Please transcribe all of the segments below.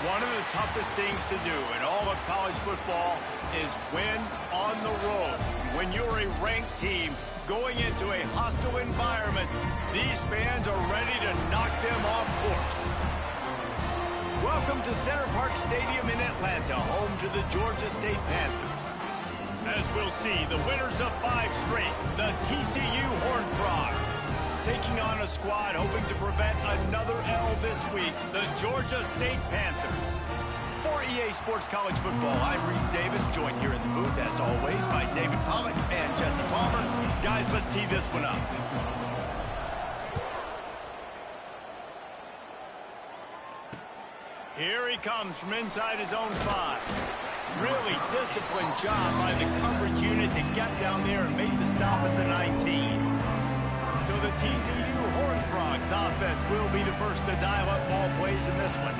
One of the toughest things to do in all of college football is win on the road. When you're a ranked team going into a hostile environment, these fans are ready to knock them off course. Welcome to Center Park Stadium in Atlanta, home to the Georgia State Panthers. As we'll see, the winners of 5 straight, the TCU Horned Frogs, taking on a squad hoping to prevent another L this week, the Georgia State Panthers. For EA Sports College Football, I'm Reese Davis, joined here in the booth, as always, by David Pollack and Jesse Palmer. Guys, let's tee this one up. Here he comes from inside his own 5. Really disciplined job by the coverage unit to get down there and make the stop at the 19. So the TCU Horned Frogs offense will be the first to dial up ball plays in this one.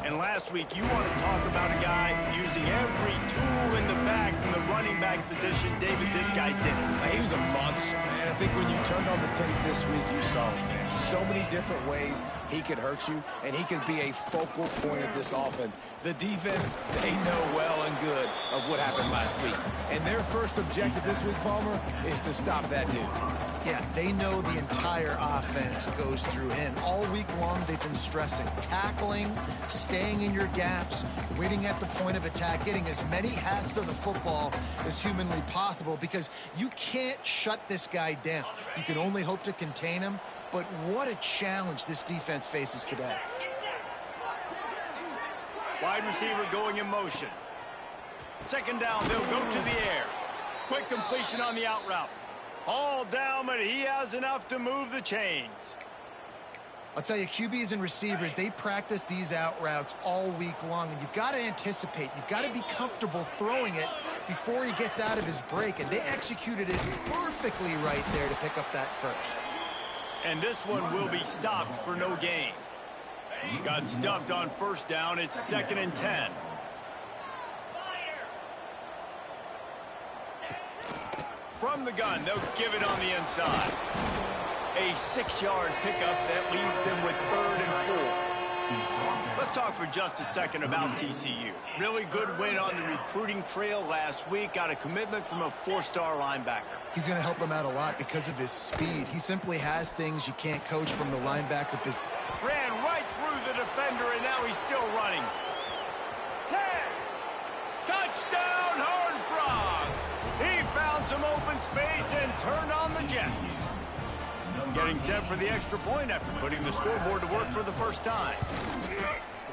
And last week, you want to talk about a guy using every tool in the bag from the running back position. David, this guy did it. He was a monster, man. I think when you turned on the tape this week, you saw him, man. So many different ways he could hurt you, and he could be a focal point of this offense. The defense, they know well and good of what happened last week. And their first objective this week, Palmer, is to stop that dude. Yeah, they know the entire offense goes through him. All week long, they've been stressing tackling, staying in your gaps, waiting at the point of attack, getting as many hats to the football as humanly possible, because you can't shut this guy down. You can only hope to contain him, but what a challenge this defense faces today. Wide receiver going in motion. Second down, they'll go to the air. Quick completion on the out route. All down, but he has enough to move the chains. I'll tell you, QBs and receivers, they practice these out routes all week long, and you've got to anticipate. You've got to be comfortable throwing it before he gets out of his break, and they executed it perfectly right there to pick up that first. And this one will be stopped for no gain. Got stuffed on first down. It's 2nd and 10. From the gun, they'll give it on the inside. A 6-yard pickup that leaves them with 3rd and 4. Let's talk for just a second about TCU. Really good win on the recruiting trail last week. Got a commitment from a 4-star linebacker. He's going to help them out a lot because of his speed. He simply has things you can't coach from the linebacker position. Ran right through the defender, and now he's still running. 10. Touchdown, Horned Frogs. He found some open space and turned on the Jets. Getting set for the extra point after putting the scoreboard to work for the first time.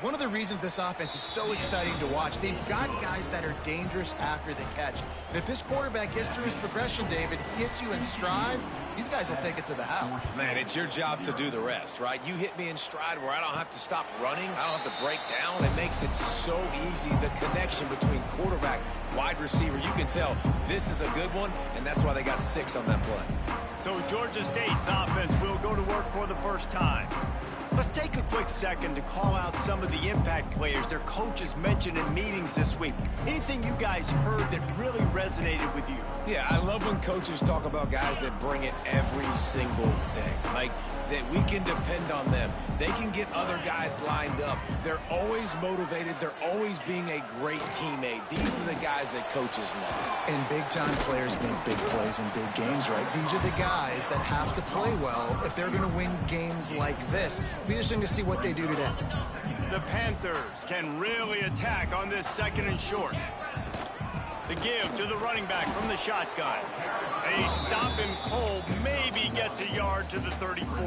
One of the reasons this offense is so exciting to watch, they've got guys that are dangerous after the catch. And if this quarterback gets through his progression, David, hits you in stride, these guys will take it to the house. Man, it's your job to do the rest, right? You hit me in stride where I don't have to stop running. I don't have to break down. It makes it so easy. The connection between quarterback, wide receiver, you can tell this is a good one, and that's why they got 6 on that play. So Georgia State's offense will go to work for the first time. Let's take a quick second to call out some of the impact players their coaches mentioned in meetings this week. Anything you guys heard that really resonated with you? Yeah, I love when coaches talk about guys that bring it every single day. Like, that we can depend on them. They can get other guys lined up. They're always motivated. They're always being a great teammate. These are the guys that coaches love. And big-time players make big plays in big games, right? These are the guys that have to play well if they're going to win games like this. It'll be interesting to see what they do today. The Panthers can really attack on this 2nd and short. The give to the running back from the shotgun. A stop him cold, maybe gets a yard to the 34.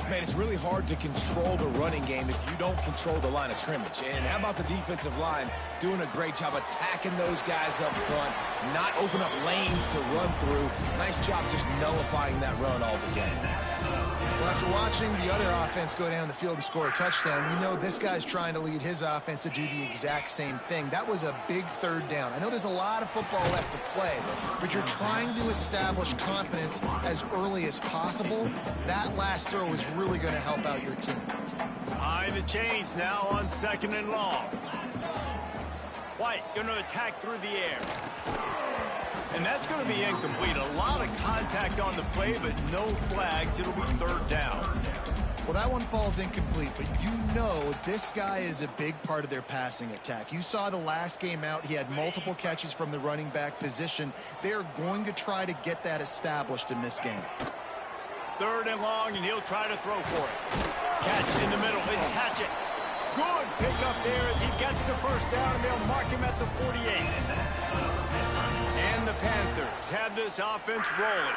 Man, it's really hard to control the running game if you don't control the line of scrimmage. And how about the defensive line doing a great job attacking those guys up front, not open up lanes to run through. Nice job just nullifying that run altogether. Well, after watching the other offense go down the field and score a touchdown, you know this guy's trying to lead his offense to do the exact same thing. That was a big 3rd down. I know there's a lot of football left to play, but you're trying to establish confidence as early as possible. That last throw is really going to help out your team. Behind the chains now on 2nd and long. White going to attack through the air. And that's going to be incomplete. A lot of contact on the play, but no flags. It'll be 3rd down. Well, that one falls incomplete, but you know this guy is a big part of their passing attack. You saw the last game out, he had multiple catches from the running back position. They're going to try to get that established in this game. 3rd and long, and he'll try to throw for it. Catch in the middle. It's Hatchett. Good pickup there as he gets the first down, and they'll mark him at the 48. And the Panthers have this offense rolling.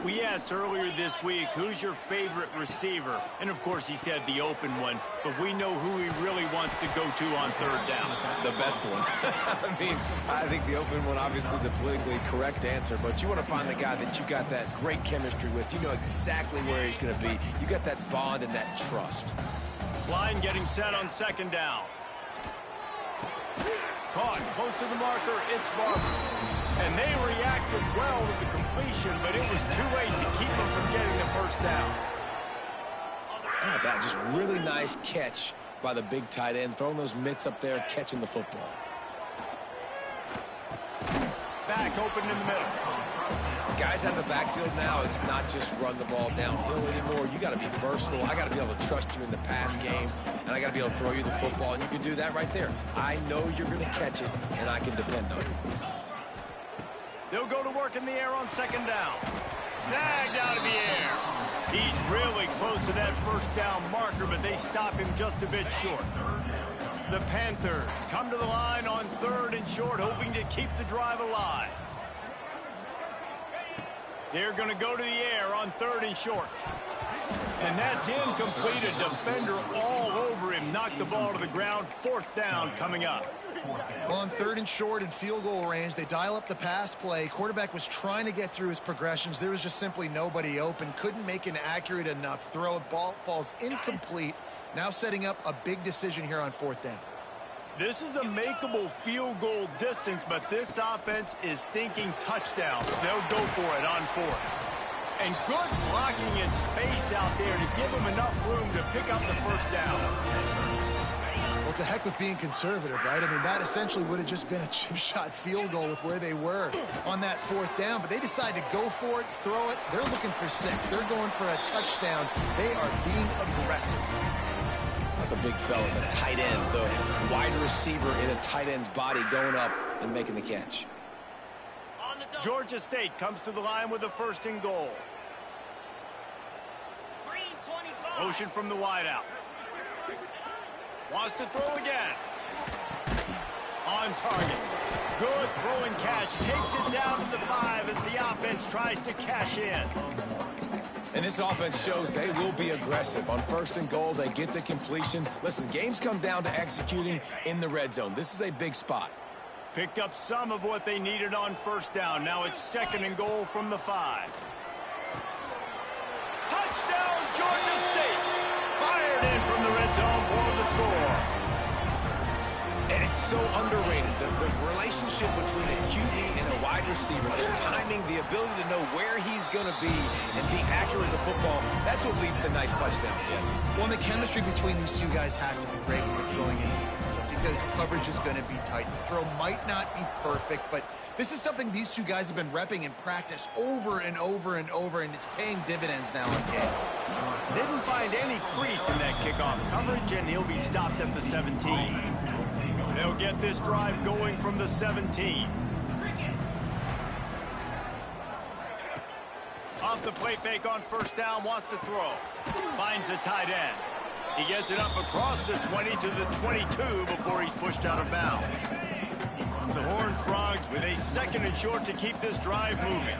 We asked earlier this week, who's your favorite receiver? And, of course, he said the open one, but we know who he really wants to go to on 3rd down. The best one. I think the open one, obviously the politically correct answer, but you want to find the guy that you got that great chemistry with. You know exactly where he's going to be. You got that bond and that trust. Line getting set on 2nd down. Caught close to the marker. It's Barber. And they reacted well to the completion, but it was too late to keep them from getting the first down. Oh, that just really nice catch by the big tight end, throwing those mitts up there, catching the football. Back open in the middle. Guys out of the backfield now, it's not just run the ball downhill anymore. You got to be versatile. I got to be able to trust you in the pass game, and I got to be able to throw you the football, and you can do that right there. I know you're going to catch it, and I can depend on you. They'll go to work in the air on 2nd down. Snagged out of the air. He's really close to that first down marker, but they stop him just a bit short. The Panthers come to the line on 3rd and short, hoping to keep the drive alive. They're going to go to the air on 3rd and short. And that's incomplete. A defender all over him. Knocked the ball to the ground. 4th down coming up. Well, on 3rd and short and field goal range, they dial up the pass play. Quarterback was trying to get through his progressions. There was just simply nobody open. Couldn't make an accurate enough throw. Ball falls incomplete. Now setting up a big decision here on 4th down. This is a makeable field goal distance, but this offense is thinking touchdowns. They'll go for it on 4th. And good blocking in space out there to give them enough room to pick up the first down. Well, it's a heck with being conservative, right? I mean, that essentially would have just been a chip shot field goal with where they were on that 4th down. But they decide to go for it, throw it. They're looking for 6. They're going for a touchdown. They are being aggressive. Not the big fella, the tight end, the wide receiver in a tight end's body going up and making the catch. Georgia State comes to the line with a 1st and goal. Motion from the wideout. Wants to throw again. On target. Good throwing catch. Takes it down to the 5 as the offense tries to cash in. And this offense shows they will be aggressive. On 1st and goal, they get the completion. Listen, games come down to executing in the red zone. This is a big spot. Picked up some of what they needed on 1st down. Now it's 2nd and goal from the 5. Touchdown, Georgia State. Fired in from the red zone for the score. And it's so underrated. The relationship between a QB and a wide receiver, the timing, the ability to know where he's going to be and be accurate with the football, that's what leads to nice touchdowns, Jesse. Well, the chemistry between these two guys has to be great when you're throwing in, because coverage is going to be tight. The throw might not be perfect, but this is something these two guys have been repping in practice over and over and over, and it's paying dividends now in game. Didn't find any crease in that kickoff coverage, and he'll be stopped at the 17. They'll get this drive going from the 17. Off the play fake on 1st down, wants to throw. Finds the tight end. He gets it up across the 20 to the 22 before he's pushed out of bounds. The Horned Frogs with a 2nd and short to keep this drive moving.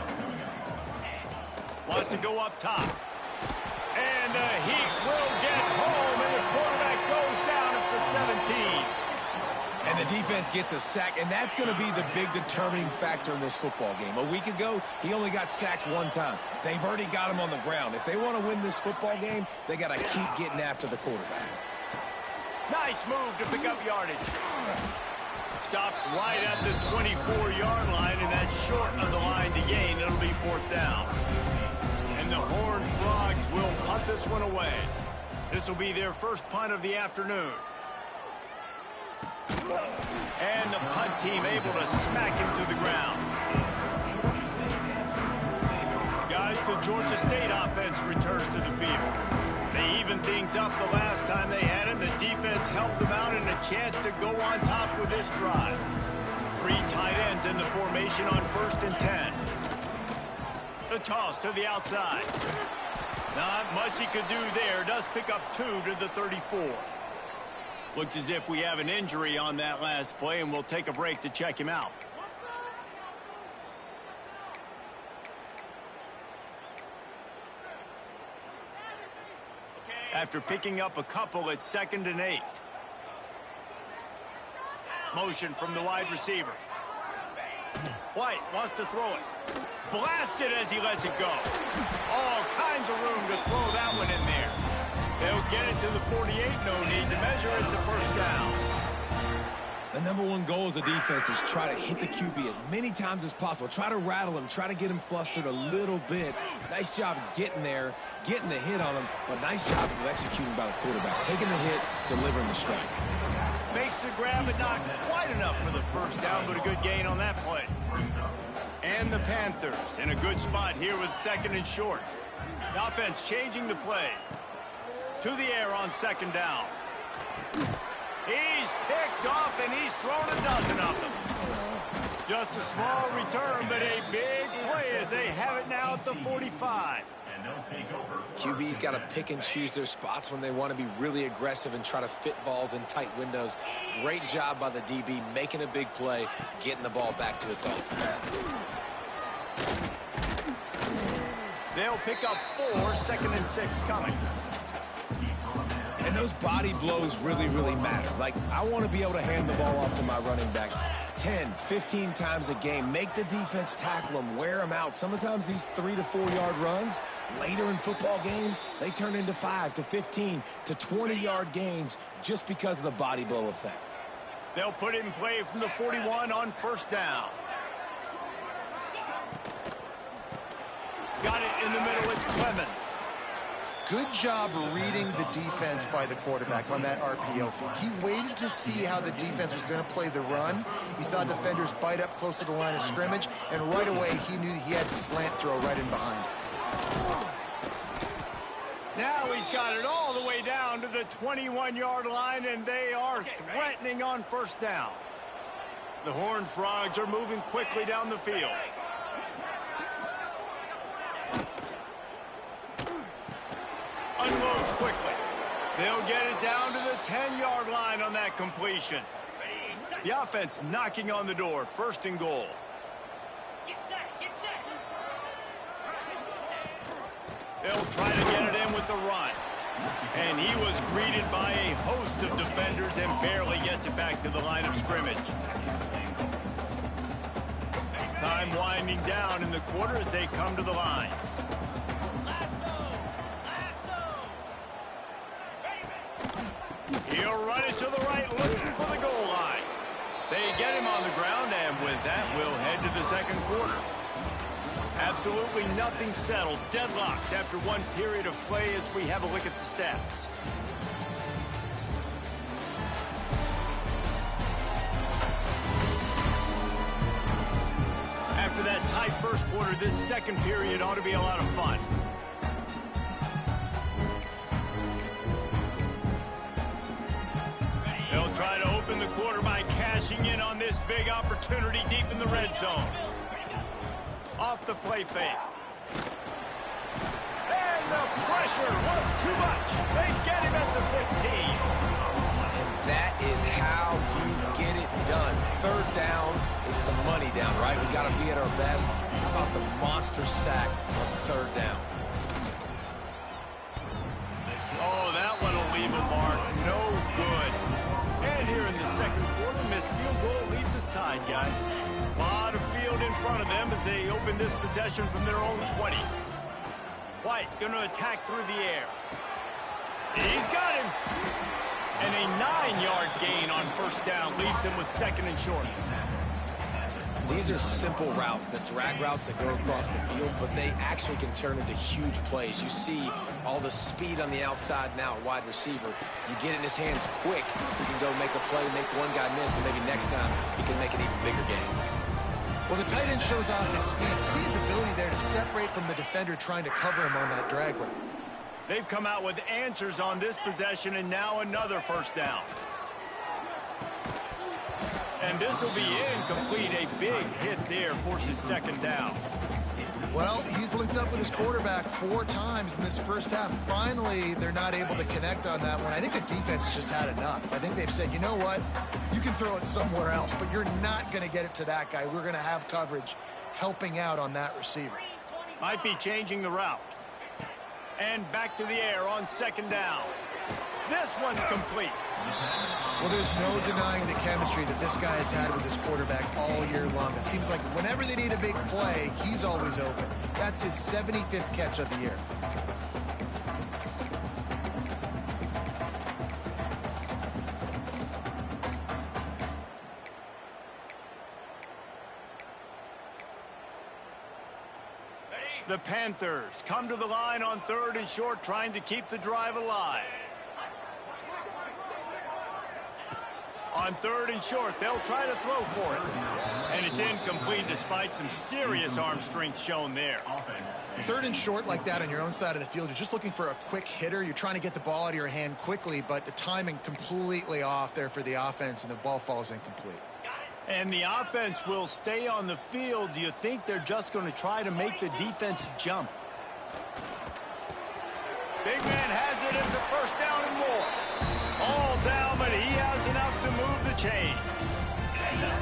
Wants to go up top. And the Heat will get home, and the quarterback goes down at the 17. And the defense gets a sack, and that's going to be the big determining factor in this football game. A week ago, he only got sacked 1 time. They've already got him on the ground. If they want to win this football game, they got to keep getting after the quarterback. Nice move to pick up yardage. Stopped right at the 24-yard line, and that's short of the line to gain. It'll be 4th down. And the Horned Frogs will punt this one away. This will be their first punt of the afternoon. And the punt team able to smack him to the ground. Guys, the Georgia State offense returns to the field. They even things up the last time they had him. The defense helped them out and a chance to go on top with this drive. 3 tight ends in the formation on 1st and 10. The toss to the outside. Not much he could do there. Does pick up 2 to the 34. Looks as if we have an injury on that last play, and we'll take a break to check him out. After picking up a couple, it's 2nd and 8. Motion from the wide receiver. White wants to throw it. Blasted as he lets it go. All kinds of room to throw that one in there. They'll get it to the 48. No need to measure. It's a 1st down. The #1 goal as a defense is try to hit the QB as many times as possible. Try to rattle him. Try to get him flustered a little bit. Nice job getting there, getting the hit on him, but nice job of executing by the quarterback. Taking the hit, delivering the strike. Makes the grab, but not quite enough for the 1st down, but a good gain on that play. And the Panthers in a good spot here with 2nd and short. The offense changing the play. To the air on 2nd down. He's picked off, and he's thrown a dozen of them. Just a small return, but a big play as they have it now at the 45. QB's got to pick and choose their spots when they want to be really aggressive and try to fit balls in tight windows. Great job by the DB making a big play, getting the ball back to its offense. They'll pick up 4, 2nd and 6 coming. And those body blows really, really matter. Like, I want to be able to hand the ball off to my running back 10, 15 times a game. Make the defense tackle them, wear them out. Sometimes these 3 to 4 yard runs, later in football games, they turn into 5 to 15 to 20 yard gains just because of the body blow effect. They'll put it in play from the 41 on 1st down. Got it in the middle. It's Clemens. Good job reading the defense by the quarterback on that RPO feed. He waited to see how the defense was going to play the run. He saw defenders bite up close to the line of scrimmage, and right away he knew he had the slant throw right in behind. Now he's got it all the way down to the 21-yard line, and they are threatening on 1st down. The Horned Frogs are moving quickly down the field. Unloads quickly. They'll get it down to the 10-yard line on that completion. The offense knocking on the door. 1st and goal. Get set, get set. They'll try to get it in with the run. And he was greeted by a host of defenders and barely gets it back to the line of scrimmage. Time winding down in the quarter as they come to the line. He'll run it to the right, looking for the goal line. They get him on the ground, and with that, we'll head to the 2nd quarter. Absolutely nothing settled. Deadlocked after 1 period of play as we have a look at the stats. After that tight 1st quarter, this 2nd period ought to be a lot of fun. They'll try to open the quarter by cashing in on this big opportunity deep in the red zone. Off the play fake. And the pressure was too much. They get him at the 15. And that is how you get it done. 3rd down is the money down, right? We got to be at our best. How about the monster sack on 3rd down? Oh, that one will leave a mark. No good. And here in the 2nd quarter, missed field goal leaves us tied, guys. A lot of field in front of them as they open this possession from their own 20. White going to attack through the air. He's got him. And a 9-yard gain on 1st down leaves him with 2nd and short. These are simple routes, the drag routes that go across the field, but they actually can turn into huge plays. You see all the speed on the outside now at wide receiver. You get it in his hands quick, he can go make a play, make one guy miss, and maybe next time he can make an even bigger game. Well, the tight end shows off his speed. See his ability there to separate from the defender trying to cover him on that drag route. They've come out with answers on this possession, and now another first down. And this will be incomplete. A big hit there forces second down. Well, he's linked up with his quarterback 4 times in this first half. Finally, they're not able to connect on that one. I think the defense has just had enough. I think they've said, you know what? You can throw it somewhere else, but you're not going to get it to that guy. We're going to have coverage helping out on that receiver. Might be changing the route. And back to the air on second down. This one's complete. Well, there's no denying the chemistry that this guy has had with his quarterback all year long. It seems like whenever they need a big play, he's always open. That's his 75th catch of the year. The Panthers come to the line on 3rd and short, trying to keep the drive alive. On 3rd and short, they'll try to throw for it. And it's incomplete despite some serious arm strength shown there. 3rd and short like that on your own side of the field, you're just looking for a quick hitter. You're trying to get the ball out of your hand quickly, but the timing completely off there for the offense, and the ball falls incomplete. And the offense will stay on the field. Do you think they're just going to try to make the defense jump? Big man has it. It's a first down and more. All down, but he has enough to move the chains.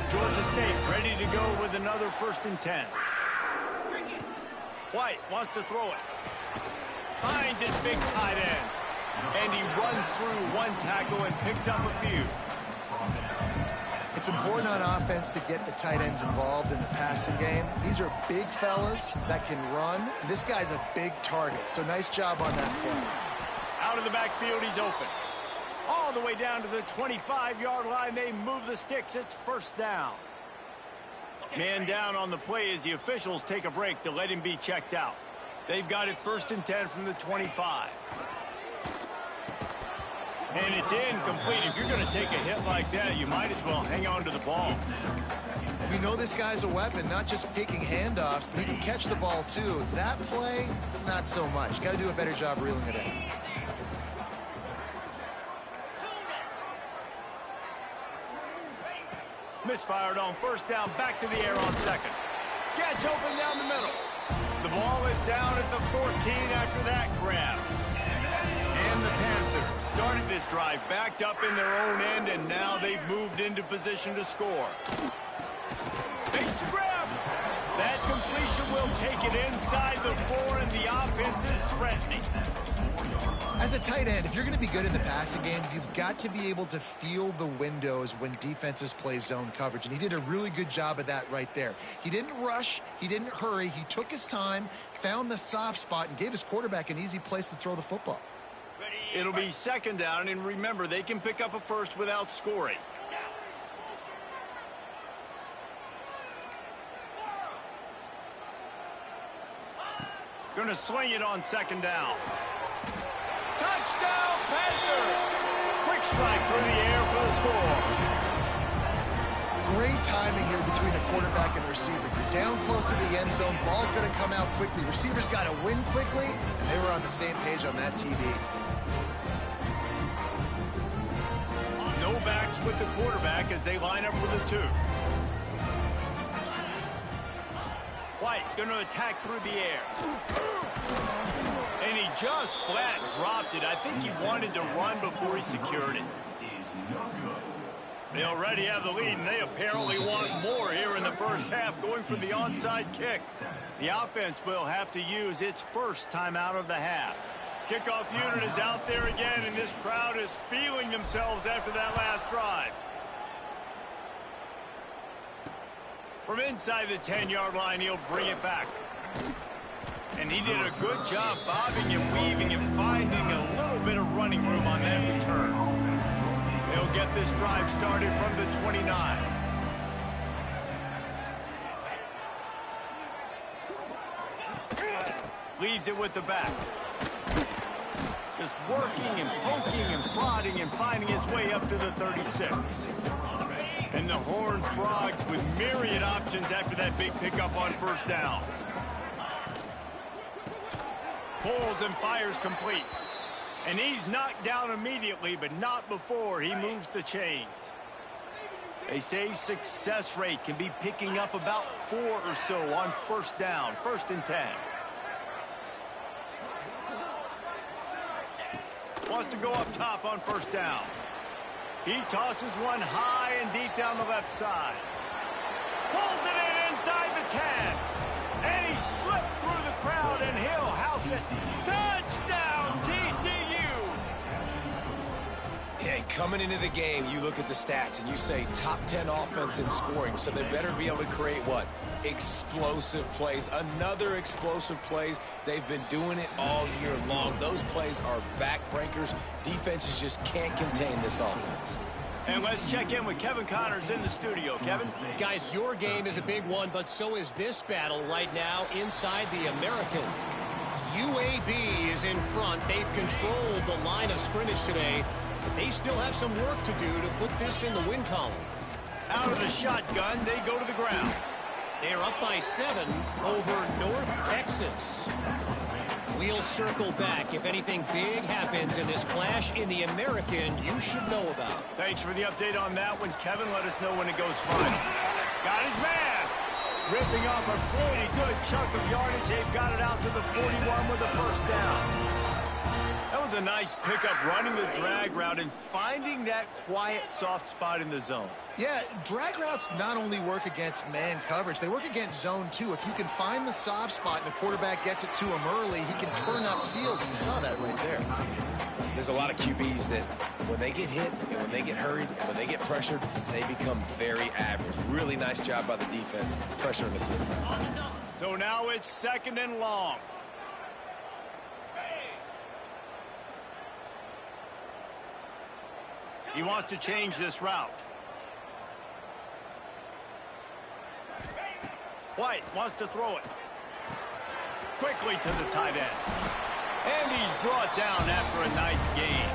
Georgia State ready to go with another 1st and 10. White wants to throw it. Finds his big tight end. And he runs through one tackle and picks up a few. It's important on offense to get the tight ends involved in the passing game. These are big fellas that can run. This guy's a big target, so nice job on that play. Out of the backfield, he's open. All the way down to the 25-yard line. They move the sticks. It's first down. Man down on the play as the officials take a break to let him be checked out. They've got it 1st and 10 from the 25. And it's incomplete. If you're going to take a hit like that, you might as well hang on to the ball. We know this guy's a weapon, not just taking handoffs, but he can catch the ball too. That play, not so much. Got to do a better job reeling it in. Misfired on first down, back to the air on 2nd. Gets open down the middle. The ball is down at the 14 after that grab. And the Panthers started this drive backed up in their own end, and now they've moved into position to score. Base grab. That completion will take it inside the 4, and the offense is threatening. As a tight end, if you're going to be good in the passing game, you've got to be able to feel the windows when defenses play zone coverage. And he did a really good job of that right there. He didn't rush. He didn't hurry. He took his time, found the soft spot, and gave his quarterback an easy place to throw the football. It'll be 2nd down, and remember, they can pick up a first without scoring. Going to swing it on 2nd down. Touchdown, Panthers! Quick strike through the air for the score. Great timing here between the quarterback and receiver. You're down close to the end zone. Ball's going to come out quickly. Receivers got to win quickly, and they were on the same page on that TD. No backs with the quarterback as they line up for the 2. White going to attack through the air. And he just flat dropped it. I think he wanted to run before he secured it. They already have the lead, and they apparently want more here in the first half, going for the onside kick. The offense will have to use its first timeout of the half. Kickoff unit is out there again, and this crowd is feeling themselves after that last drive. From inside the 10-yard line, he'll bring it back. And he did a good job bobbing and weaving and finding a little bit of running room on that return. They'll get this drive started from the 29. Leaves it with the back. Just working and poking and prodding and finding his way up to the 36. And the Horned Frogs with myriad options after that big pickup on first down. Pulls and fires complete. And he's knocked down immediately, but not before he moves the chains. They say success rate can be picking up about 4 or so on first down, 1st and 10. Wants to go up top on 1st down. He tosses one high and deep down the left side. Pulls it in inside the 10. And he slipped through the crowd, and he'll house it. Touchdown, TCU! Yeah, coming into the game, you look at the stats and you say top 10 offense in scoring, so they better be able to create what? Explosive plays. Another explosive plays. They've been doing it all year long. Those plays are backbreakers. Defenses just can't contain this offense. And let's check in with Kevin Connors in the studio. Kevin? Guys, your game is a big one, but so is this battle right now inside the American. UAB is in front. They've controlled the line of scrimmage today, but they still have some work to do to put this in the win column. Out of the shotgun, they go to the ground. They're up by 7 over North Texas. We'll circle back. If anything big happens in this clash in the American, you should know about. Thanks for the update on that one, Kevin. Let us know when it goes final. Got his man. Ripping off a pretty good chunk of yardage. They've got it out to the 41 with a 1st down. That was a nice pickup, running the drag route and finding that quiet, soft spot in the zone. Yeah, drag routes not only work against man coverage, they work against zone too. If you can find the soft spot and the quarterback gets it to him early, he can turn upfield, and you saw that right there. There's a lot of QBs that when they get hit and when they get hurried and when they get pressured, they become very average. Really nice job by the defense pressuring the quarterback. So now it's 2nd and long. He wants to change this route. White wants to throw it. Quickly to the tight end. And he's brought down after a nice gain.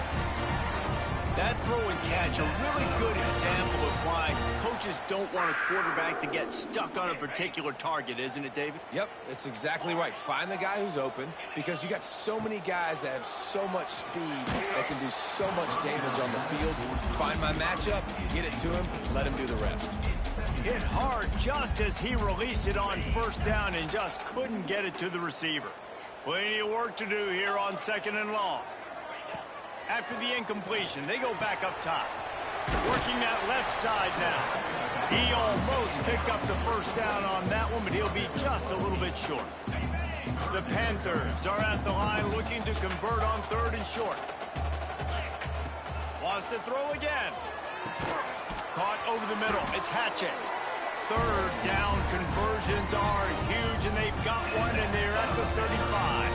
That throw and catch, a really good example of why coaches don't want a quarterback to get stuck on a particular target, isn't it, David? Yep, that's exactly right. Find the guy who's open, because you got so many guys that have so much speed that can do so much damage on the field. Find my matchup, get it to him, let him do the rest. Hit hard just as he released it on 1st down and just couldn't get it to the receiver. Plenty of work to do here on 2nd and long. After the incompletion, they go back up top. Working that left side now. He almost picked up the 1st down on that one, but he'll be just a little bit short. The Panthers are at the line looking to convert on 3rd and short. Wants to throw again. Caught over the middle. It's Hatchet. 3rd down conversions are huge, and they've got one, and they're at the 35.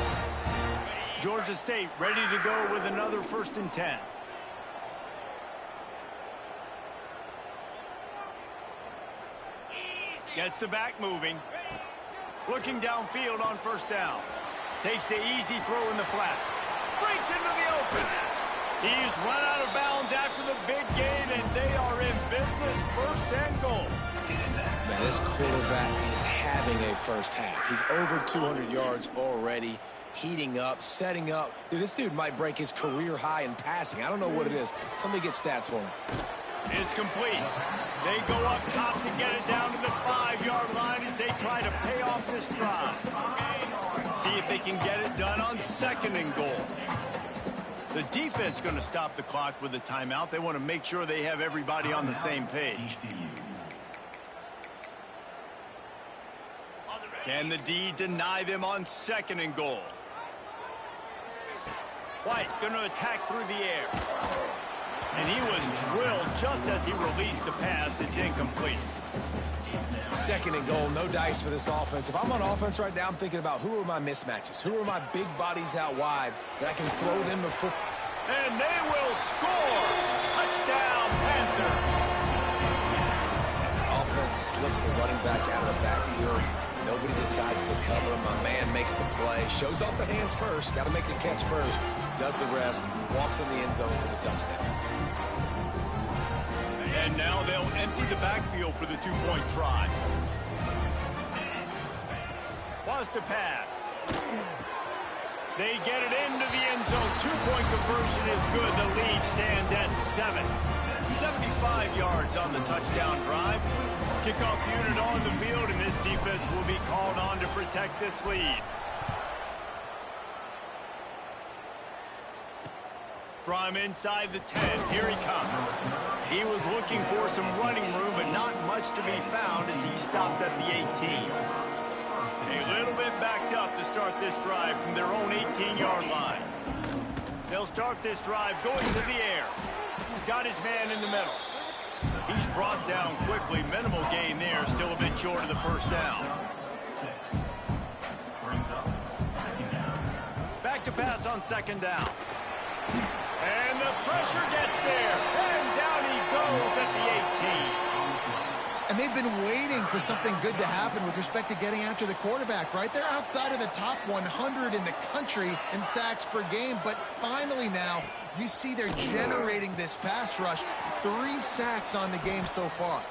Georgia State ready to go with another 1st and 10. Gets the back moving. Looking downfield on 1st down. Takes the easy throw in the flat. Breaks into the open. He's run out of bounds after the big gain, and they are in business, 1st and goal. Man, this quarterback is having a first half. He's over 200 yards already, heating up, setting up. Dude, this dude might break his career high in passing. I don't know what it is. Somebody get stats for him. It's complete. They go up top to get it down to the 5-yard line as they try to pay off this drive. See if they can get it done on 2nd and goal. The defense going to stop the clock with a timeout. They want to make sure they have everybody on the same page. Can the D deny them on 2nd and goal? White going to attack through the air. And he was drilled just as he released the pass. It's incomplete. 2nd and goal, no dice for this offense. If I'm on offense right now, I'm thinking about who are my mismatches? Who are my big bodies out wide that I can throw them the football? And they will score! Touchdown, Panthers! And the offense slips the running back out of the backfield. Nobody decides to cover. My man makes the play. Shows off the hands first. Got to make the catch first. Does the rest. Walks in the end zone for the touchdown. And now they'll empty the backfield for the 2-point try. Wants to pass. They get it into the end zone. Two-point conversion is good. The lead stands at 7. 75 yards on the touchdown drive. Kickoff unit on the field, and this defense will be called on to protect this lead. From inside the 10, here he comes. He was looking for some running room, but not much to be found as he stopped at the 18. A little bit backed up to start this drive from their own 18-yard line. They'll start this drive going to the air. Got his man in the middle. He's brought down quickly. Minimal gain there, still a bit short of the first down. Back to pass on second down. And the pressure gets there. And down he goes at the 18. And they've been waiting for something good to happen with respect to getting after the quarterback, right? They're outside of the top 100 in the country in sacks per game, but finally now you see they're generating this pass rush. 3 sacks on the game so far.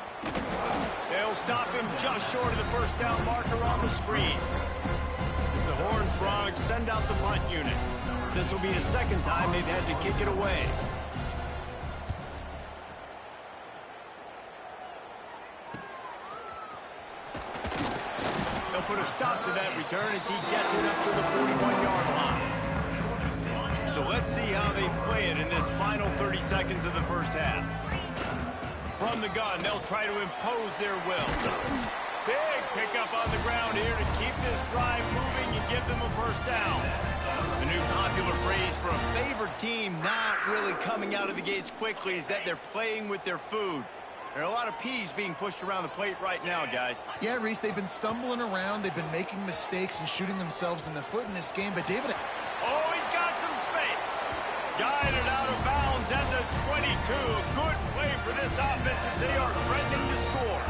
They'll stop him just short of the first down marker on the screen. The Horned Frogs send out the punt unit. This will be the second time they've had to kick it away. They'll put a stop to that return as he gets it up to the 41-yard line. So let's see how they play it in this final 30 seconds of the first half. From the gun, they'll try to impose their will. Big pickup on the ground here to keep this drive moving and give them a first down. The new popular phrase for a favored team not really coming out of the gates quickly is that they're playing with their food. There are a lot of peas being pushed around the plate right now, guys. Yeah, Reese, they've been stumbling around. They've been making mistakes and shooting themselves in the foot in this game. But David... Oh, he's got some space. Guided out of bounds at the 22. Good play for this offense as they are threatening to score.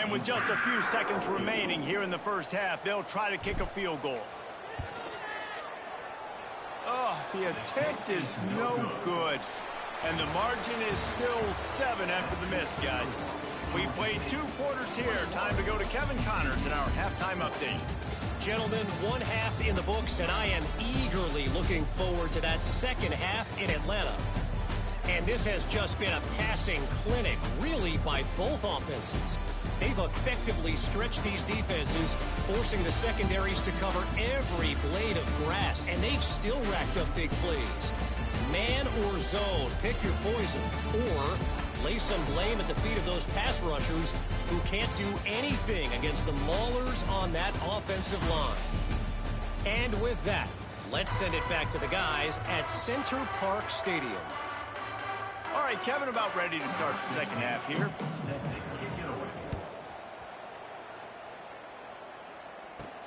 And with just a few seconds remaining here in the first half, they'll try to kick a field goal. Oh, the attempt is no good. And the margin is still 7 after the miss, guys. We played 2 quarters here. Time to go to Kevin Connors in our halftime update. Gentlemen, 1 half in the books, and I am eagerly looking forward to that second half in Atlanta. And this has just been a passing clinic, really, by both offenses. They've effectively stretched these defenses, forcing the secondaries to cover every blade of grass, and they've still racked up big plays. Man or zone, pick your poison, or lay some blame at the feet of those pass rushers who can't do anything against the maulers on that offensive line. And with that, let's send it back to the guys at Center Park Stadium. All right, Kevin, about ready to start the second half here.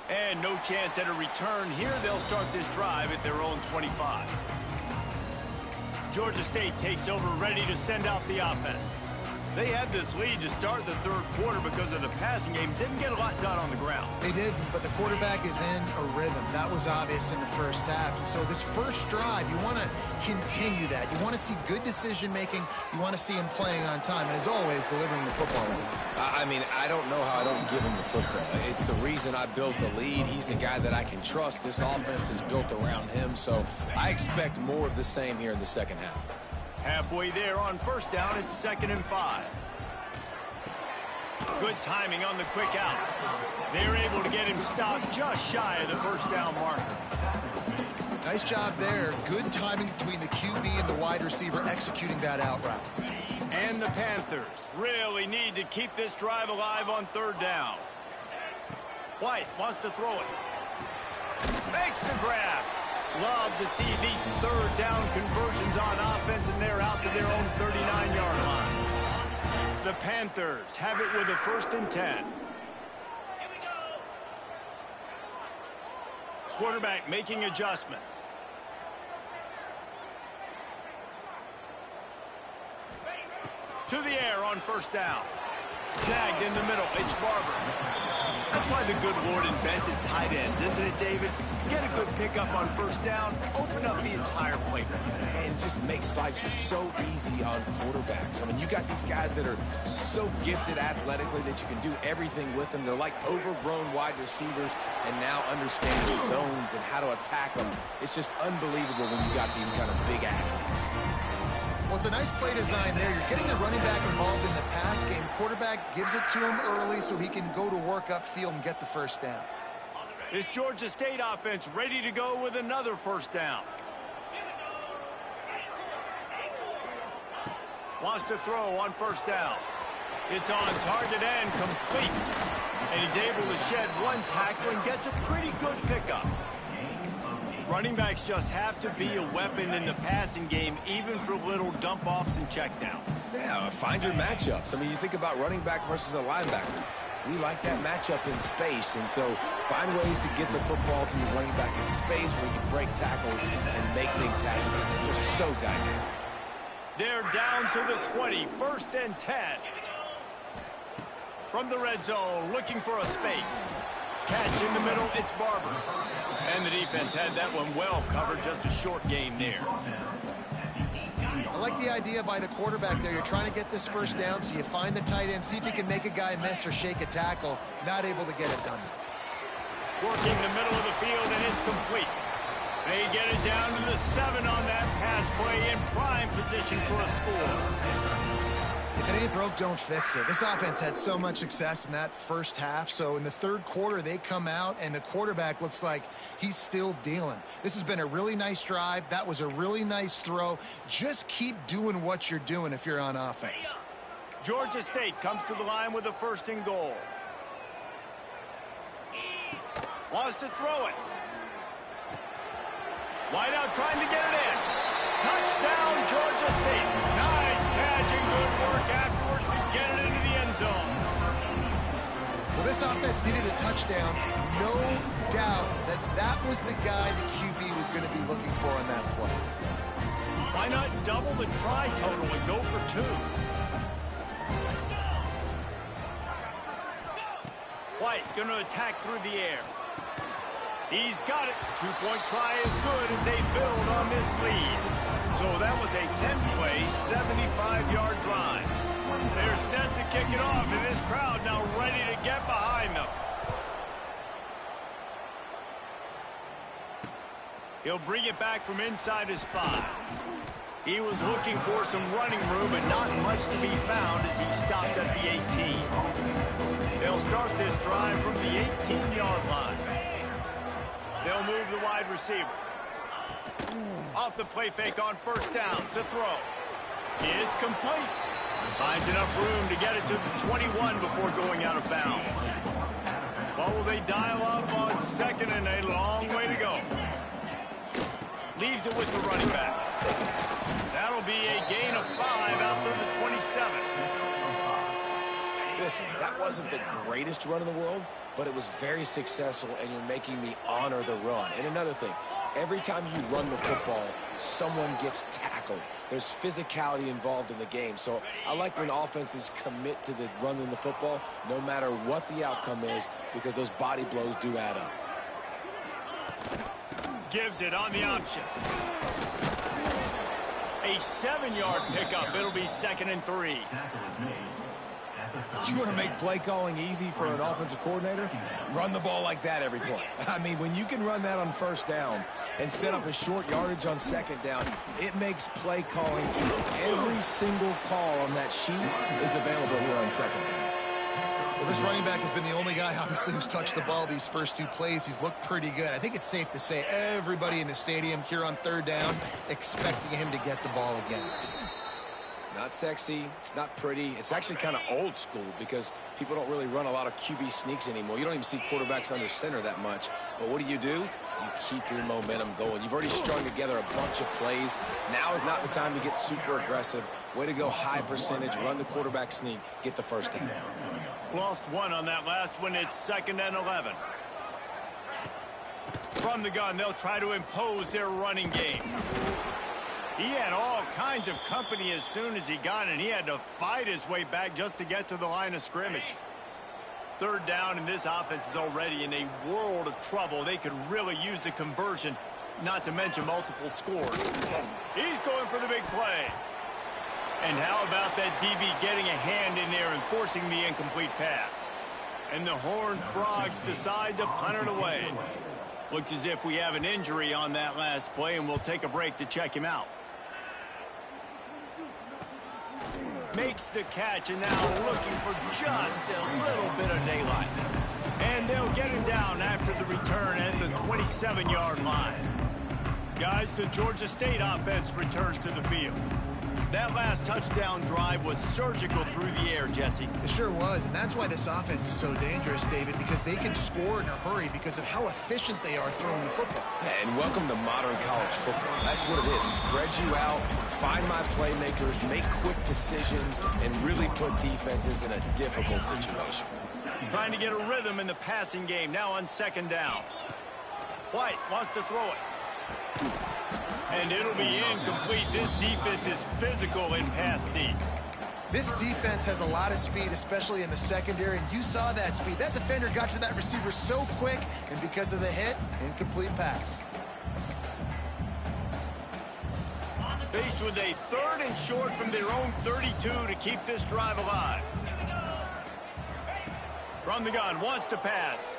And no chance at a return here. They'll start this drive at their own 25. Georgia State takes over, ready to send out the offense. They had this lead to start the third quarter because of the passing game. Didn't get a lot done on the ground. They did, but the quarterback is in a rhythm. That was obvious in the first half. And so this first drive, you want to continue that. You want to see good decision-making. You want to see him playing on time. And as always, delivering the football. I mean, I don't know how I don't give him the football. It's the reason I built the lead. He's the guy that I can trust. This offense is built around him. So I expect more of the same here in the second half. Halfway there on first down, it's 2nd and 5. Good timing on the quick out. They're able to get him stopped just shy of the first down marker. Nice job there. Good timing between the QB and the wide receiver executing that out route. And the Panthers really need to keep this drive alive on third down. White wants to throw it. Makes the grab. Love to see these third down conversions on offense, and they're out to their own 39-yard line. The Panthers have it with a 1st and 10. Quarterback making adjustments. To the air on first down. Snagged in the middle. It's Barber. That's why the good Lord invented tight ends, isn't it, David? Get a good pickup on first down, open up the entire playbook. And it just makes life so easy on quarterbacks. I mean, you got these guys that are so gifted athletically that you can do everything with them. They're like overgrown wide receivers and now understand the zones and how to attack them. It's just unbelievable when you got these kind of big athletes. Well, it's a nice play design there. You're getting the running back involved in the pass game. Quarterback gives it to him early so he can go to work upfield and get the first down. This Georgia State offense ready to go with another first down. Wants to throw on first down. It's on target and complete. And he's able to shed one tackle and gets a pretty good pickup. Running backs just have to be a weapon in the passing game, even for little dump-offs and checkdowns. Yeah, find your matchups. I mean, you think about running back versus a linebacker. We like that matchup in space, and so find ways to get the football to your running back in space where you can break tackles and make things happen. They're so dynamic. They're down to the 20, 1st and 10. From the red zone, looking for a space. Catch in the middle, it's Barber. And the defense had that one well covered, just a short gain there. I like the idea by the quarterback there. You're trying to get this first down, so you find the tight end, see if you can make a guy miss or shake a tackle. Not able to get it done. Working the middle of the field, and it's complete. They get it down to the 7 on that pass play in prime position for a score. If it ain't broke, don't fix it. This offense had so much success in that first half, so in the third quarter, they come out, and the quarterback looks like he's still dealing. This has been a really nice drive. That was a really nice throw. Just keep doing what you're doing if you're on offense. Georgia State comes to the line with a 1st and goal. Wants to throw it. Wide out trying to get it in. Touchdown, Georgia State. Nice catch and good work afterwards to get it into the end zone. Well, this offense needed a touchdown. No doubt that that was the guy the QB was going to be looking for on that play. Why not double the try total and go for 2? White going to attack through the air. He's got it. 2-point try is good as they build on this lead. So that was a 10-play, 75-yard drive. They're set to kick it off, and this crowd now ready to get behind them. He'll bring it back from inside his 5. He was looking for some running room, but not much to be found as he stopped at the 18. They'll start this drive from the 18-yard line. They'll move the wide receiver. Off the play fake on first down to throw. It's complete. Finds enough room to get it to the 21 before going out of bounds. What will they dial up on 2nd and a long way to go? Leaves it with the running back. That'll be a gain of 5 out to the 27. Listen, that wasn't the greatest run in the world, but it was very successful, and you're making me honor the run. And another thing, every time you run the football, someone gets tackled. There's physicality involved in the game. So I like when offenses commit to the running the football, no matter what the outcome is, because those body blows do add up. Gives it on the option. A 7-yard pickup. It'll be 2nd and 3. You want to make play calling easy for an offensive coordinator? Run the ball like that every play. I mean, when you can run that on first down and set up a short yardage on 2nd down, it makes play calling easy. Every single call on that sheet is available here on 2nd down. Well, this running back has been the only guy, obviously, who's touched the ball these first 2 plays. He's looked pretty good. I think it's safe to say everybody in the stadium here on 3rd down expecting him to get the ball again. It's not sexy. It's not pretty. It's actually kind of old school because people don't really run a lot of QB sneaks anymore. You don't even see quarterbacks under center that much. But what do? You keep your momentum going. You've already strung together a bunch of plays. Now is not the time to get super aggressive. Way to go, high percentage. Run the quarterback sneak. Get the first down. Lost 1 on that last one. It's 2nd and 11. From the gun, they'll try to impose their running game. He had all kinds of company as soon as he got it. He had to fight his way back just to get to the line of scrimmage. Third down, and this offense is already in a world of trouble. They could really use a conversion, not to mention multiple scores. He's going for the big play. And how about that DB getting a hand in there and forcing the incomplete pass? And the Horned Frogs decide to punt it away. Looks as if we have an injury on that last play, and we'll take a break to check him out. Makes the catch, and now looking for just a little bit of daylight. And they'll get him down after the return at the 27-yard line. Guys, the Georgia State offense returns to the field. That last touchdown drive was surgical through the air, Jesse. It sure was, and that's why this offense is so dangerous, David, because they can score in a hurry because of how efficient they are throwing the football. And welcome to modern college football. That's what it is. Spread you out, find my playmakers, make quick decisions, and really put defenses in a difficult situation. Trying to get a rhythm in the passing game, now on second down. White wants to throw it. And it'll be incomplete. This defense is physical in pass deep. This defense has a lot of speed, especially in the secondary, and you saw that speed. That defender got to that receiver so quick, and because of the hit, incomplete pass. Faced with a 3rd and short from their own 32 to keep this drive alive. From the gun, wants to pass.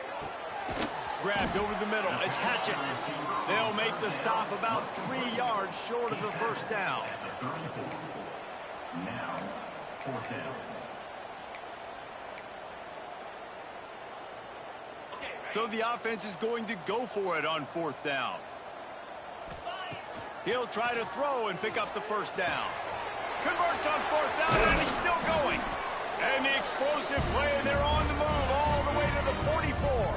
Grabbed over the middle. It's Hatchett. They'll make the stop about 3 yards short of the first down. Now, 4th down. So the offense is going to go for it on 4th down. He'll try to throw and pick up the first down. Converts on 4th down, and he's still going. And the explosive play, and they're on the move all the way to the 44.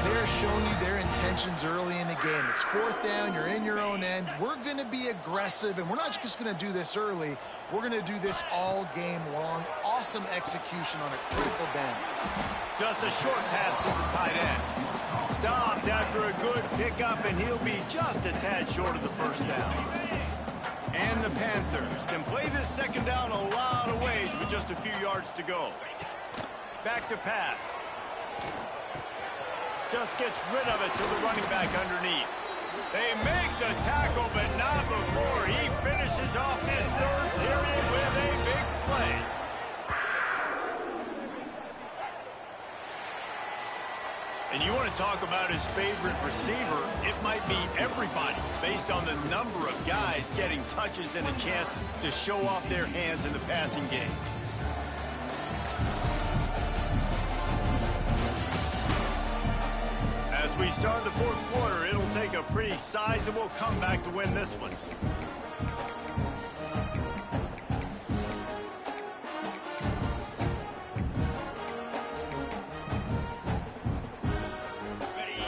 They're showing you their intentions early in the game. It's 4th down. You're in your own end. We're going to be aggressive, and we're not just going to do this early. We're going to do this all game long. Awesome execution on a critical down. Just a short pass to the tight end. Stopped after a good pickup, and he'll be just a tad short of the first down. And the Panthers can play this second down a lot of ways with just a few yards to go. Back to pass. Just gets rid of it to the running back underneath. They make the tackle, but not before he finishes off this 3rd period with a big play. And you want to talk about his favorite receiver, it might be everybody, based on the number of guys getting touches and a chance to show off their hands in the passing game. As we start the 4th quarter, it'll take a pretty sizable comeback to win this one.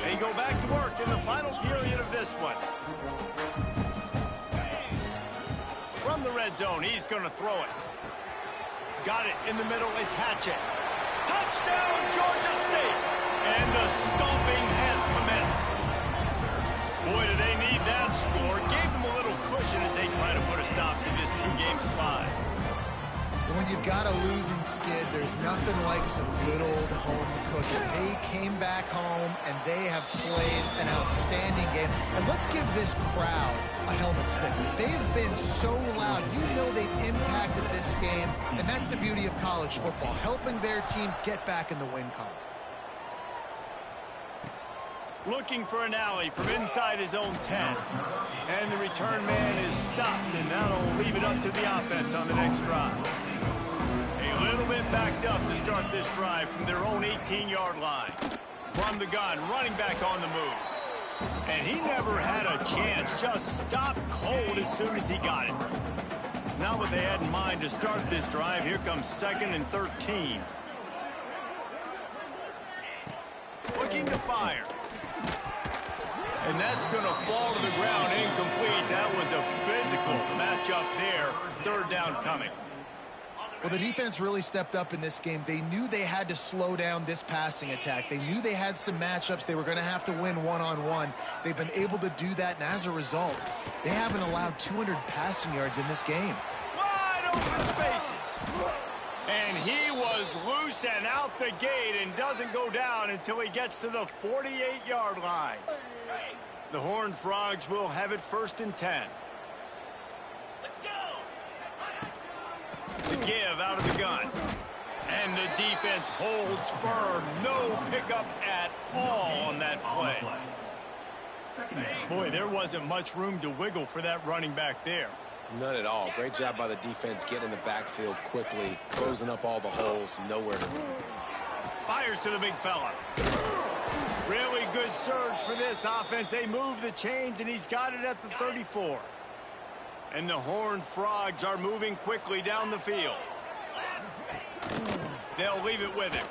They go back to work in the final period of this one. From the red zone, he's going to throw it. Got it in the middle, it's Hatchett. Touchdown, Georgia State! And the stomping has commenced. Boy, do they need that score. Gave them a little cushion as they try to put a stop to this 2-game slide. When you've got a losing skid, there's nothing like some good old home cooking. They came back home, and they have played an outstanding game. And let's give this crowd a helmet stick. They've been so loud. You know they've impacted this game, and that's the beauty of college football, helping their team get back in the win column. Looking for an alley from inside his own 10. And the return man is stopped, and that'll leave it up to the offense on the next drive. A little bit backed up to start this drive from their own 18-yard line. From the gun, running back on the move. And he never had a chance, just stopped cold as soon as he got it. Not what they had in mind to start this drive. Here comes 2nd and 13. Looking to fire. And that's going to fall to the ground incomplete. That was a physical matchup there. 3rd down coming. Well, the defense really stepped up in this game. They knew they had to slow down this passing attack. They knew they had some matchups they were going to have to win one-on-one. They've been able to do that, and as a result, they haven't allowed 200 passing yards in this game. Wide open spaces. And he was loose and out the gate and doesn't go down until he gets to the 48-yard line. The Horned Frogs will have it 1st and 10. Let's go. The give out of the gun. And the defense holds firm. No pickup at all on that play. Boy, there wasn't much room to wiggle for that running back there. None at all. Great job by the defense getting in the backfield quickly, closing up all the holes, nowhere to run. Fires to the big fella. Really good surge for this offense. They move the chains, and he's got it at the 34. And the Horned Frogs are moving quickly down the field. They'll leave it with him.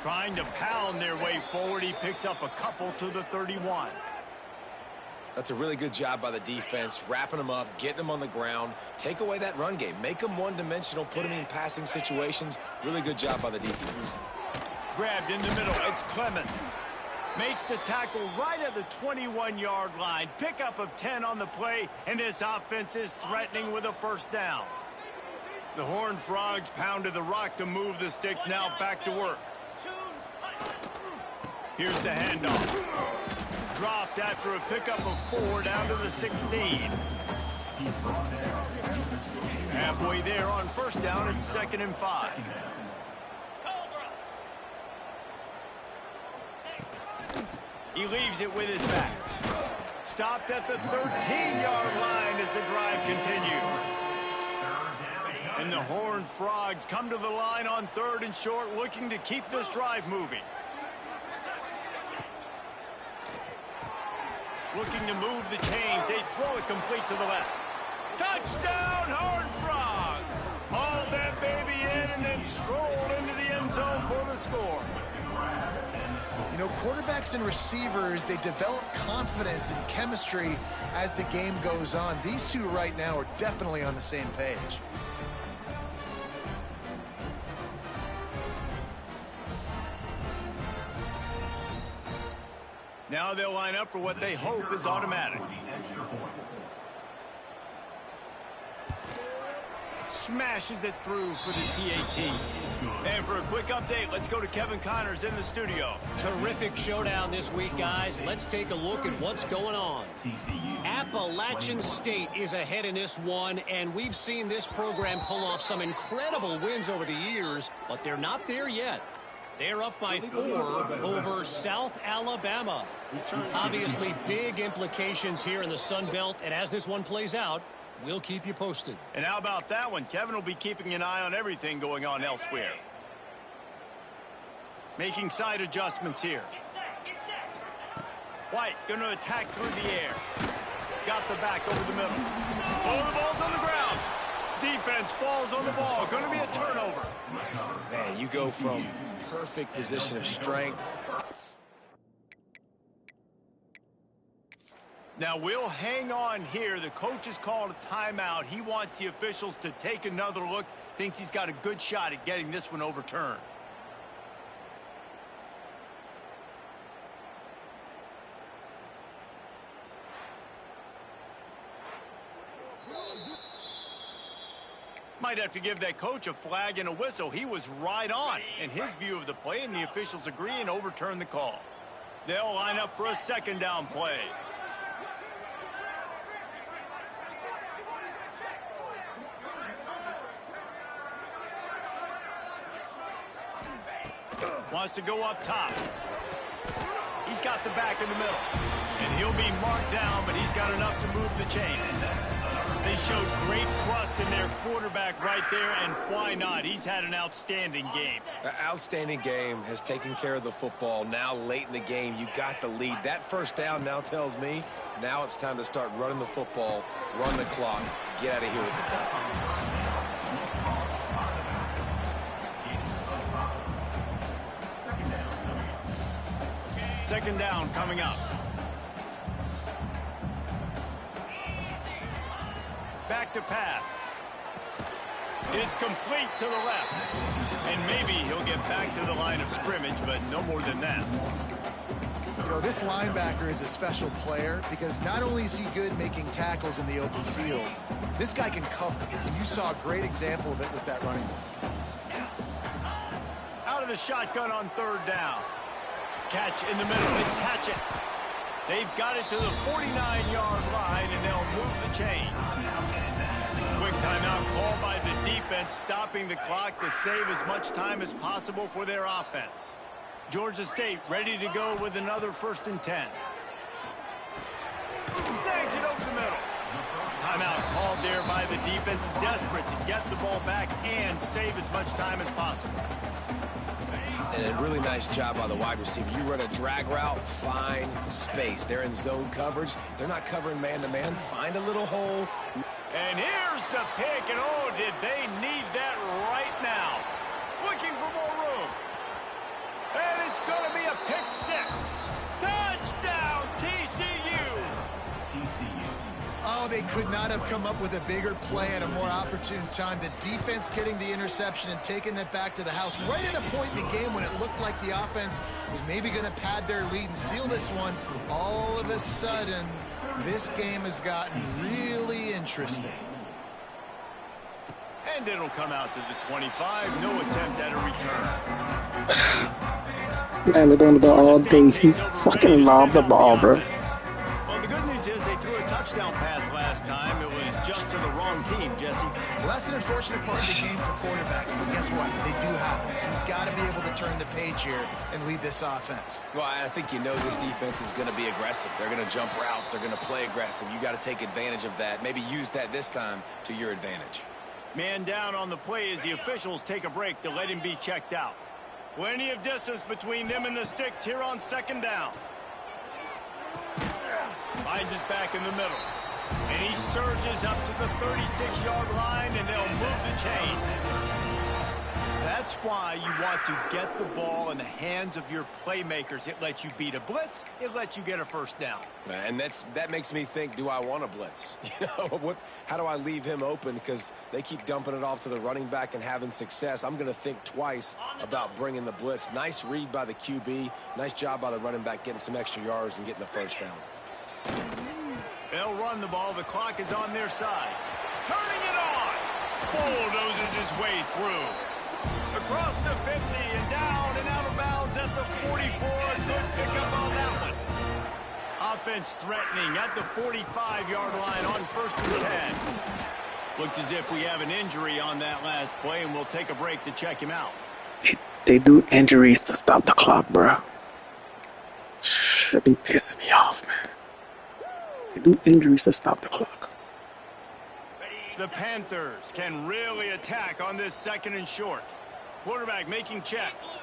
Trying to pound their way forward. He picks up a couple to the 31. That's a really good job by the defense, wrapping them up, getting them on the ground. Take away that run game. Make them one-dimensional, put them in passing situations. Really good job by the defense. Grabbed in the middle. It's Clemens. Makes the tackle right at the 21-yard line. Pickup of 10 on the play, and this offense is threatening with a 1st down. The Horned Frogs pounded the rock to move the sticks. Now back to work. Here's the handoff. Dropped after a pickup of 4 down to the 16. Halfway there on 1st down. It's 2nd and 5. He leaves it with his back. Stopped at the 13-yard line as the drive continues. And the Horned Frogs come to the line on 3rd and short, looking to keep this drive moving. Looking to move the chains. They throw it complete to the left. Touchdown, Horned Frogs! Hauled that baby in and then strolled into the end zone for the score. You know, quarterbacks and receivers, they develop confidence and chemistry as the game goes on. These two right now are definitely on the same page. Now they'll line up for what they hope is automatic. Smashes it through for the PAT. And for a quick update, let's go to Kevin Connors in the studio. Terrific showdown this week, guys. Let's take a look at what's going on. Appalachian State is ahead in this one, and we've seen this program pull off some incredible wins over the years, but they're not there yet. They're up by 4 over South Alabama. Obviously, big implications here in the Sun Belt, and as this one plays out, we'll keep you posted. And how about that one? Kevin will be keeping an eye on everything going on elsewhere. Making side adjustments here. White going to attack through the air. Got the back over the middle. Oh, the ball's on the ground. Defense falls on the ball. Going to be a turnover. Man, you go from perfect position of strength. Now we'll hang on here. The coach has called a timeout. He wants the officials to take another look. Thinks he's got a good shot at getting this one overturned. Might have to give that coach a flag and a whistle. He was right on in his view of the play, and the officials agree and overturn the call. They'll line up for a 2nd down play. Wants to go up top. He's got the back in the middle. And he'll be marked down, but he's got enough to move the chains. They showed great trust in their quarterback right there, and why not? He's had an outstanding game. An outstanding game, has taken care of the football. Now late in the game, you got the lead. That 1st down now tells me now it's time to start running the football, run the clock, get out of here with the ball. 2nd down coming up. Back to pass. It's complete to the left. And maybe he'll get back to the line of scrimmage, but no more than that. You know, this linebacker is a special player because not only is he good making tackles in the open field, this guy can cover. And you saw a great example of it with that running back. Out of the shotgun on third down. Catch in the middle. It's Hatchett. They've got it to the 49-yard line, and they'll move the chains. Quick timeout called by the defense, stopping the clock to save as much time as possible for their offense. Georgia State ready to go with another 1st and 10. Snags it over the middle. Timeout called there by the defense, desperate to get the ball back and save as much time as possible. And a really nice job by the wide receiver. You run a drag route, find space. They're in zone coverage. They're not covering man-to-man. Find a little hole. And here's the pick, and oh, did they need that right now. Looking for more room. And it's going to be a pick 6. Touchdown, TCU! Oh, they could not have come up with a bigger play at a more opportune time. The defense getting the interception and taking it back to the house right at a point in the game when it looked like the offense was maybe going to pad their lead and seal this one. All of a sudden, this game has gotten really interesting. And it'll come out to the 25. No attempt at a return. Man, they're doing the ball all day. He fucking lobbed the ball, bro. Well, the good news is they threw a touchdown pass last time. It was just to the wrong team, Jesse. Well, that's an unfortunate part of the game for quarterbacks, but guess what? They do happen. So you've got to be able to turn the page here and lead this offense. Well, I think you know this defense is going to be aggressive. They're going to jump routes. They're going to play aggressive. You got to take advantage of that. Maybe use that this time to your advantage. Man down on the play as the officials take a break to let him be checked out. Plenty of distance between them and the sticks here on 2nd down. Finds his back in the middle. And he surges up to the 36-yard line, and they'll move the chain. That's why you want to get the ball in the hands of your playmakers. It lets you beat a blitz. It lets you get a 1st down. And that makes me think, do I want a blitz? You know, how do I leave him open? Because they keep dumping it off to the running back and having success. I'm going to think twice about bringing the blitz. Nice read by the QB. Nice job by the running back getting some extra yards and getting the 1st down. They'll run the ball. The clock is on their side. Turning it on. Bulldozes his way through. Across the 50 and down and out of bounds at the 44. Good pickup on that one. Offense threatening at the 45-yard line on 1st and 10. Looks as if we have an injury on that last play, and we'll take a break to check him out. They do injuries to stop the clock, bro. Should be pissing me off, man. They do injuries to stop the clock. The Panthers can really attack on this 2nd and short. Quarterback making checks.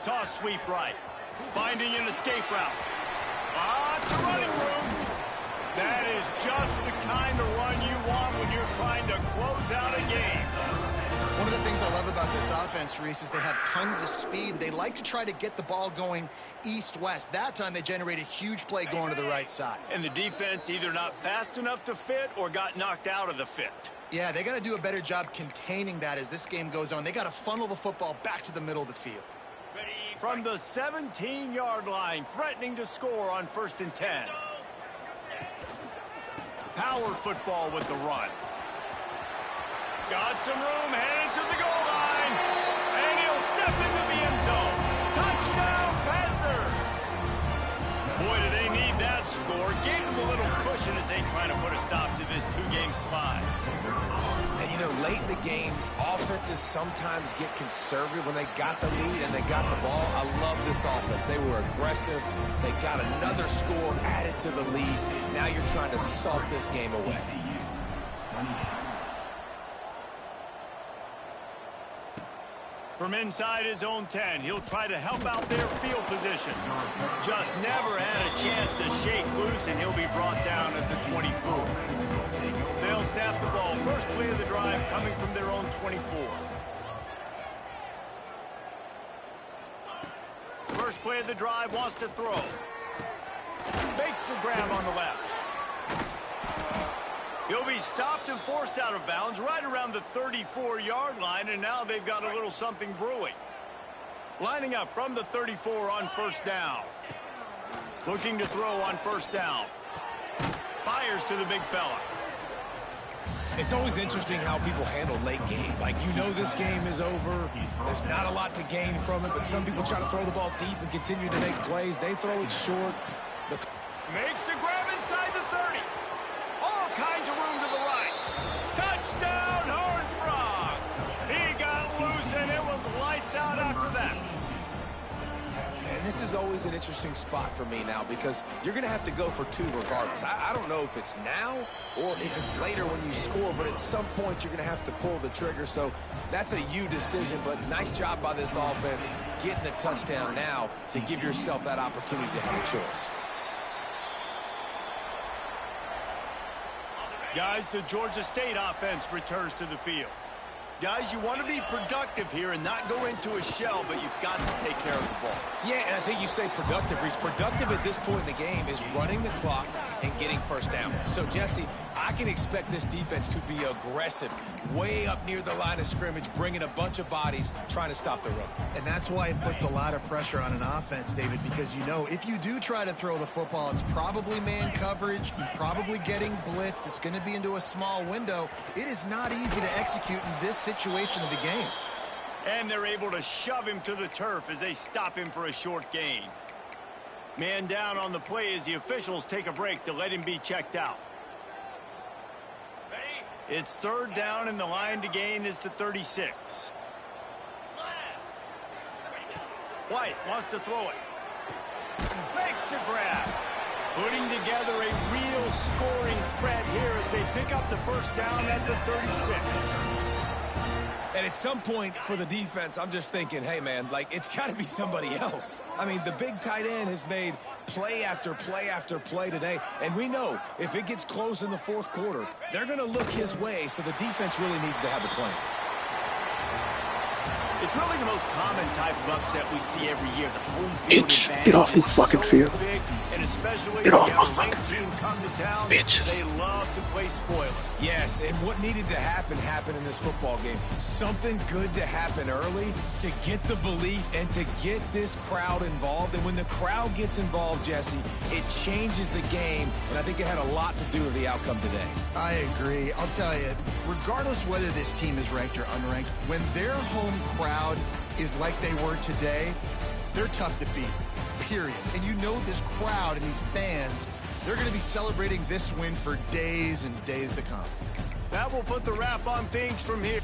Toss sweep right. Finding an escape route. It's a running room. That is just the kind of run you want when you're trying to close out a game. One of the things I love about this offense, Reese, is they have tons of speed. They like to try to get the ball going east-west. That time they generate a huge play going to the right side. And the defense either not fast enough to fit or got knocked out of the fit. Yeah, they got to do a better job containing that as this game goes on. They got to funnel the football back to the middle of the field. From the 17-yard line, threatening to score on 1st and 10. Power football with the run. Got some room, headed to the goal line. And he'll step into the end zone. Touchdown, Panthers! Boy, do they need that score. Gave them a little cushion as they try to put a stop to this 2-game slide. And, you know, late in the games, offenses sometimes get conservative when they got the lead and they got the ball. I love this offense. They were aggressive. They got another score added to the lead. Now you're trying to salt this game away. From inside his own 10, he'll try to help out their field position. Just never had a chance to shake loose, and he'll be brought down at the 24. They'll snap the ball. First play of the drive coming from their own 24. First play of the drive wants to throw. Makes the grab on the left. He'll be stopped and forced out of bounds right around the 34-yard line, and now they've got a little something brewing. Lining up from the 34 on 1st down. Looking to throw on first down. Fires to the big fella. It's always interesting how people handle late game. Like, you know this game is over. There's not a lot to gain from it, but some people try to throw the ball deep and continue to make plays. They throw it short. Makes the grab inside the 30. All kinds of room to the right. Touchdown, Horned Frogs. He got loose, and it was lights out after that. And this is always an interesting spot for me now because you're going to have to go for two regardless. I don't know if it's now or if it's later when you score, but at some point you're going to have to pull the trigger. So that's a you decision, but nice job by this offense getting the touchdown now to give yourself that opportunity to have a choice. Guys, the Georgia State offense returns to the field. Guys, you want to be productive here and not go into a shell, but you've got to take care of the ball. Yeah, and I think you say productive. He's productive at this point in the game is running the clock and getting first down. So, Jesse, I can expect this defense to be aggressive, way up near the line of scrimmage, bringing a bunch of bodies, trying to stop the run. And that's why it puts a lot of pressure on an offense, David, because you know if you do try to throw the football, it's probably man coverage, you're probably getting blitzed, it's going to be into a small window. It is not easy to execute in this situation of the game. And they're able to shove him to the turf as they stop him for a short gain. Man down on the play as the officials take a break to let him be checked out. It's third down, and the line to gain is the 36. White wants to throw it. Makes the grab. Putting together a real scoring threat here as they pick up the first down at the 36. And at some point for the defense, I'm just thinking, hey, man, like, it's got to be somebody else. I mean, the big tight end has made play after play after play today. And we know if it gets close in the fourth quarter, they're going to look his way, so the defense really needs to have a plan. It's really the most common type of upset we see every year. The home field advantage Get off my is fucking so field. Big, and especially Get when off you my have a ranked fucking team field. come to town, Bitches. they love to play spoiler. Yes, and what needed to happen happened in this football game. Something good to happen early to get the belief and to get this crowd involved. And when the crowd gets involved, Jesse, it changes the game. And I think it had a lot to do with the outcome today. I agree. I'll tell you, regardless whether this team is ranked or unranked, when their home crowd is like they were today, they're tough to beat, period. And you know this crowd and these fans, they're going to be celebrating this win for days and days to come. That will put the wrap on things from here.